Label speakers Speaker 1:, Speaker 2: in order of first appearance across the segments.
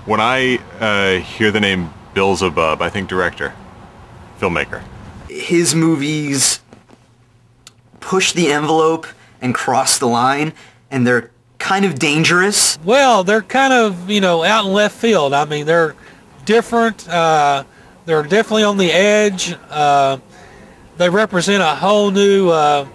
Speaker 1: When I hear the name Bill Zebub, I think director, filmmaker.
Speaker 2: His movies push the envelope and cross the line, and they're kind of dangerous.
Speaker 3: Well, they're kind of, out in left field. I mean, they're different. They're definitely on the edge. They represent a whole new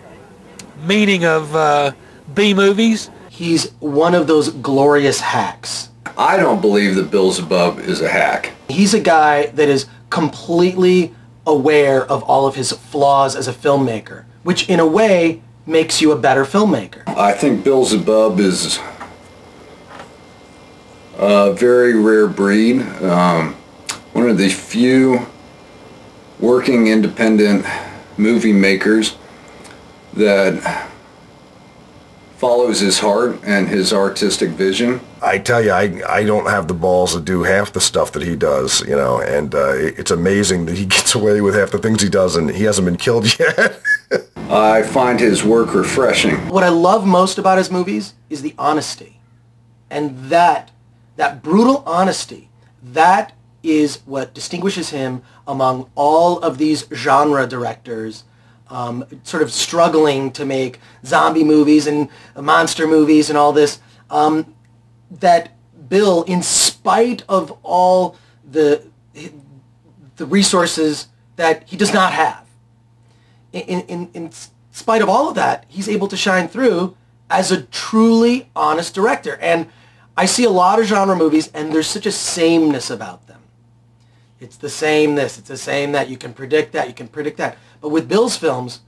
Speaker 3: meaning of B movies.
Speaker 4: He's one of those glorious hacks.
Speaker 5: I don't believe that Bill Zebub is a hack.
Speaker 4: He's a guy that is completely aware of all of his flaws as a filmmaker, which in a way makes you a better filmmaker.
Speaker 5: I think Bill Zebub is a very rare breed. One of the few working independent movie makers that follows his heart and his artistic vision.
Speaker 6: I tell you, I don't have the balls to do half the stuff that he does, and it's amazing that he gets away with half the things he does, and he hasn't been killed yet.
Speaker 5: I find his work refreshing.
Speaker 4: What I love most about his movies is the honesty. And that brutal honesty, that is what distinguishes him among all of these genre directors sort of struggling to make zombie movies and monster movies and all this. That Bill, in spite of all the resources that he does not have, in spite of all of that, he's able to shine through as a truly honest director. And I see a lot of genre movies, and there's such a sameness about them. It's the same this, it's the same that. You can predict that, you can predict that. But with Bill's films,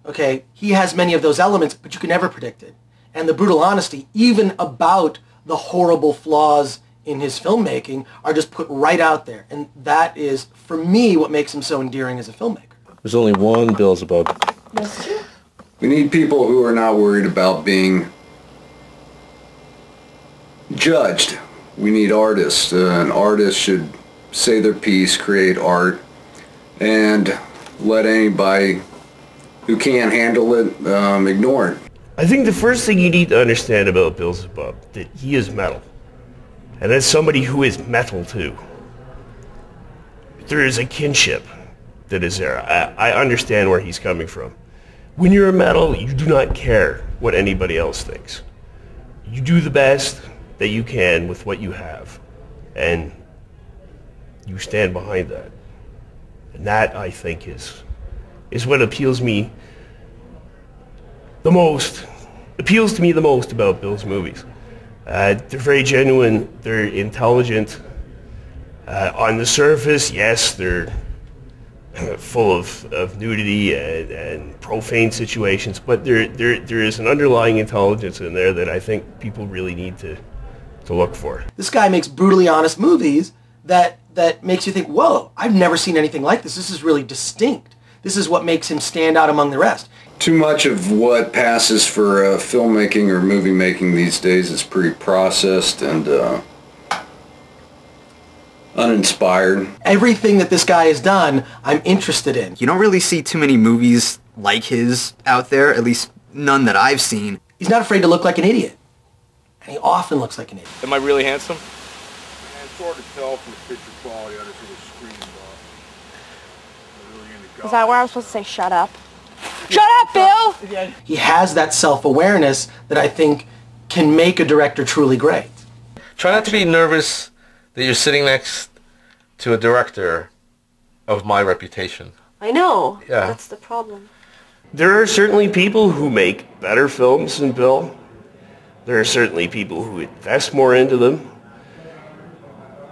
Speaker 4: okay, he has many of those elements, but you can never predict it. And the brutal honesty, even about the horrible flaws in his filmmaking, are just put right out there. And that is, for me, what makes him so endearing as a filmmaker.
Speaker 7: There's only one Bill Zebub.
Speaker 8: That's true.
Speaker 5: We need people who are not worried about being judged. We need artists. An artist should say their piece, create art, and let anybody who can't handle it ignore it.
Speaker 7: I think the first thing you need to understand about Bill Zebub, that he is metal. And as somebody who is metal too, there is a kinship that is there. I understand where he's coming from. When you're a metal, you do not care what anybody else thinks. You do the best that you can with what you have. And you stand behind that. And that, I think, is what appeals to me the most about Bill's movies. They're very genuine, they're intelligent. On the surface, yes, they're full of nudity and profane situations, but there is an underlying intelligence in there that I think people really need to look for.
Speaker 4: This guy makes brutally honest movies that makes you think, whoa, I've never seen anything like this. This is really distinct. This is what makes him stand out among the rest.
Speaker 5: Too much of what passes for filmmaking or movie making these days is pretty processed and uninspired.
Speaker 4: Everything that this guy has done, I'm interested in.
Speaker 2: You don't really see too many movies like his out there, at least none that I've seen.
Speaker 4: He's not afraid to look like an idiot. And he often looks like an idiot.
Speaker 9: Am I really handsome?
Speaker 10: It's hard to tell from the picture quality on this little screen, but
Speaker 8: Is that where I was supposed to say shut up? Shut up, Bill!
Speaker 4: He has that self-awareness that I think can make a director truly great.
Speaker 11: Try not to be nervous that you're sitting next to a director of my reputation.
Speaker 8: I know.
Speaker 11: Yeah.
Speaker 8: That's the problem.
Speaker 7: There are certainly people who make better films than Bill. There are certainly people who invest more into them.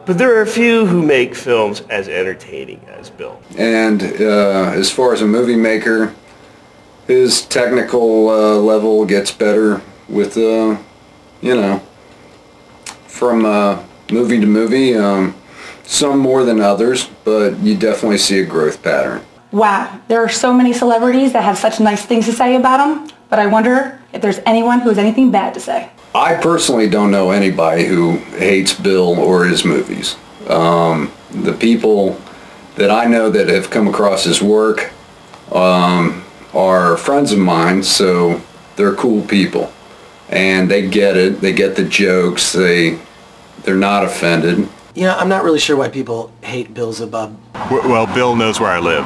Speaker 7: But there are a few who make films as entertaining as Bill.
Speaker 5: And as far as a movie maker, his technical level gets better with, from movie to movie. Some more than others, but you definitely see a growth pattern.
Speaker 12: Wow, there are so many celebrities that have such nice things to say about him, but I wonder if there's anyone who has anything bad to say.
Speaker 5: I personally don't know anybody who hates Bill or his movies. The people that I know that have come across his work are friends of mine, so they're cool people. And they get it, they get the jokes, they they're not offended.
Speaker 4: You know, I'm not really sure why people hate Bill Zebub.
Speaker 1: Well, Bill knows where I live.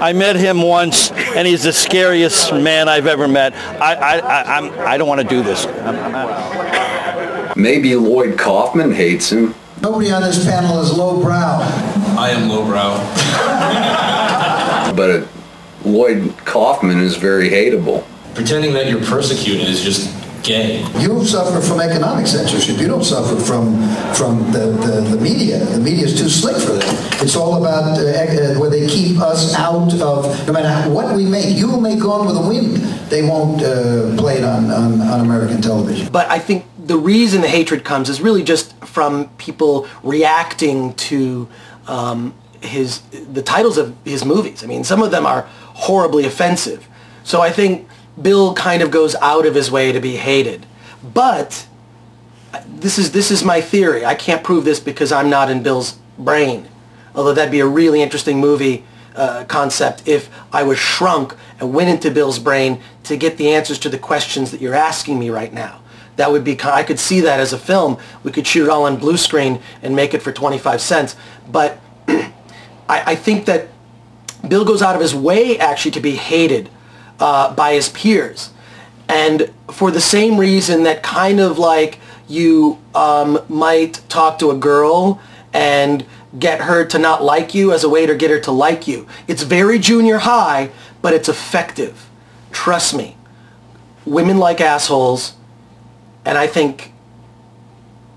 Speaker 9: I met him once, and he's the scariest man I've ever met. I don't want to do this. I'm out.
Speaker 5: Maybe Lloyd Kaufman hates him.
Speaker 13: Nobody on this panel is lowbrow.
Speaker 14: I am lowbrow.
Speaker 5: But Lloyd Kaufman is very hateable.
Speaker 14: Pretending that you're persecuted is just gay.
Speaker 13: You suffer from economic censorship. You don't suffer from the media. The media is too slick for that. It's all about where they keep us out of, no matter what we make. You will make Gone with the Wind. They won't play it on American television.
Speaker 4: But I think the reason the hatred comes is really just from people reacting to the titles of his movies. I mean, some of them are horribly offensive. So I think Bill kind of goes out of his way to be hated. But this is my theory. I can't prove this because I'm not in Bill's brain. Although that'd be a really interesting movie concept if I was shrunk and went into Bill's brain to get the answers to the questions that you're asking me right now. That would be, I could see that as a film. We could shoot it all on blue screen and make it for 25 cents. But I think that Bill goes out of his way actually to be hated by his peers. And for the same reason that kind of like you might talk to a girl and get her to not like you as a way to get her to like you. It's very junior high, but it's effective. Trust me. Women like assholes, and I think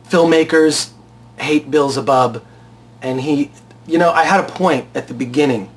Speaker 4: filmmakers hate Bill Zebub, and he, you know, I had a point at the beginning.